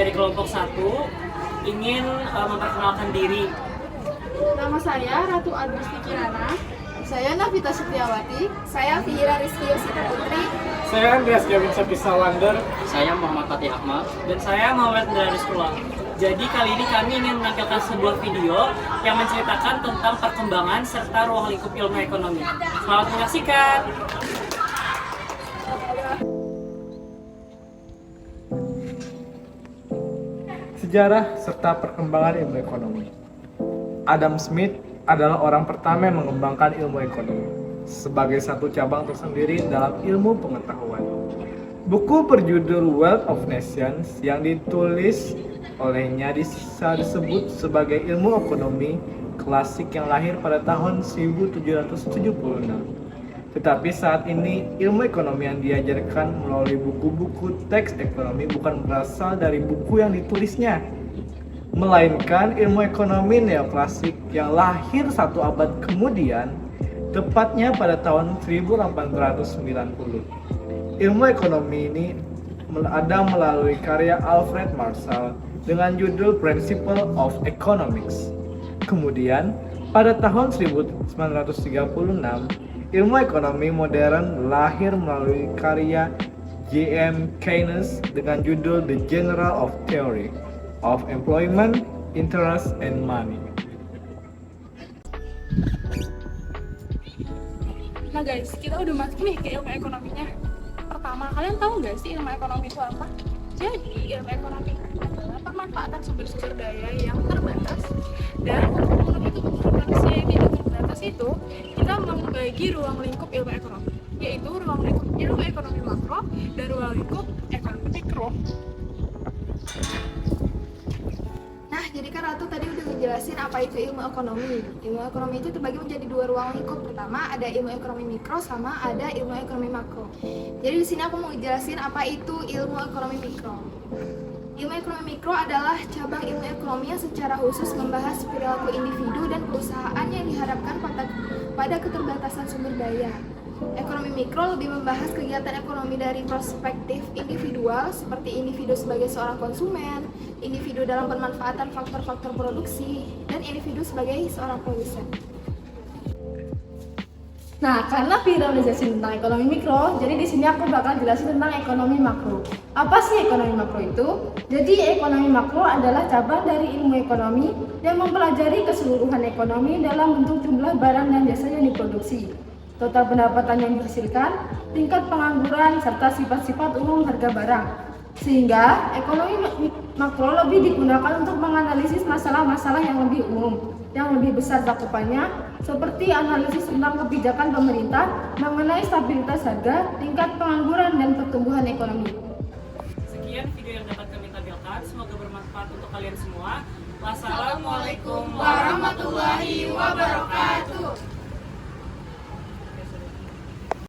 dari kelompok 1 ingin memperkenalkan diri. Nama saya Ratu Agusti Kirana. Saya Navita Setiawati. Saya Fira Rizky Yosita Putri. Saya Andreas Gavin Sapisa Wander. Saya Muhammad Fatih Ahmad. Dan saya Muhammad Ndraris Kula. Jadi kali ini kami ingin menampilkan sebuah video yang menceritakan tentang perkembangan serta ruang lingkup ilmu ekonomi. Selamat menyaksikan! Sejarah serta perkembangan ilmu ekonomi. Adam Smith adalah orang pertama yang mengembangkan ilmu ekonomi sebagai satu cabang tersendiri dalam ilmu pengetahuan. Buku berjudul Wealth of Nations yang ditulis olehnya bisa disebut sebagai ilmu ekonomi klasik yang lahir pada tahun 1776. Tetapi saat ini ilmu ekonomi yang diajarkan melalui buku-buku teks ekonomi bukan berasal dari buku yang ditulisnya, melainkan ilmu ekonomi neoklasik yang lahir satu abad kemudian, tepatnya pada tahun 1890. Ilmu ekonomi ini ada melalui karya Alfred Marshall dengan judul Principle of Economics. Kemudian, pada tahun 1936, ilmu ekonomi modern lahir melalui karya J.M. Keynes dengan judul The General of Theory of Employment, Interest, and Money. Nah guys, kita udah masuk nih ke ilmu ekonominya. Pertama, kalian tahu nggak sih ilmu ekonomi itu apa? Jadi, ilmu ekonomi adalah pemanfaatan sumber-sumber daya yang terbatas. Dan untuk memenuhi kebutuhan manusia yang tidak terbatas itu, kita membagi ruang lingkup ilmu ekonomi, yaitu ruang lingkup ilmu ekonomi makro dan ruang lingkup ekonomi mikro. Nah, jadi kan Ratu tadi udah ngejelasin apa itu ilmu ekonomi. Ilmu ekonomi itu terbagi menjadi dua ruang lingkup. Pertama ada ilmu ekonomi mikro sama ada ilmu ekonomi makro. Jadi di sini aku mau ngejelasin apa itu ilmu ekonomi mikro. Ilmu ekonomi mikro adalah cabang ilmu ekonomi yang secara khusus membahas perilaku individu dan perusahaan yang diharapkan pada keterbatasan sumber daya. Ekonomi mikro lebih membahas kegiatan ekonomi dari perspektif individual, seperti individu sebagai seorang konsumen, individu dalam pemanfaatan faktor-faktor produksi, dan individu sebagai seorang produsen. Nah, karena Vira udah jelasin tentang ekonomi mikro, jadi di sini aku bakal jelasin tentang ekonomi makro. Apa sih ekonomi makro itu? Jadi, ekonomi makro adalah cabang dari ilmu ekonomi yang mempelajari keseluruhan ekonomi dalam bentuk jumlah barang dan jasa yang diproduksi, total pendapatan yang dihasilkan, tingkat pengangguran, serta sifat-sifat umum harga barang. Sehingga ekonomi makro lebih digunakan untuk menganalisis masalah-masalah yang lebih umum, yang lebih besar cakupannya, seperti analisis tentang kebijakan pemerintah mengenai stabilitas harga, tingkat pengangguran, dan pertumbuhan ekonomi. Sekian video yang dapat kami tampilkan, semoga bermanfaat untuk kalian semua. Wassalamualaikum warahmatullahi wabarakatuh.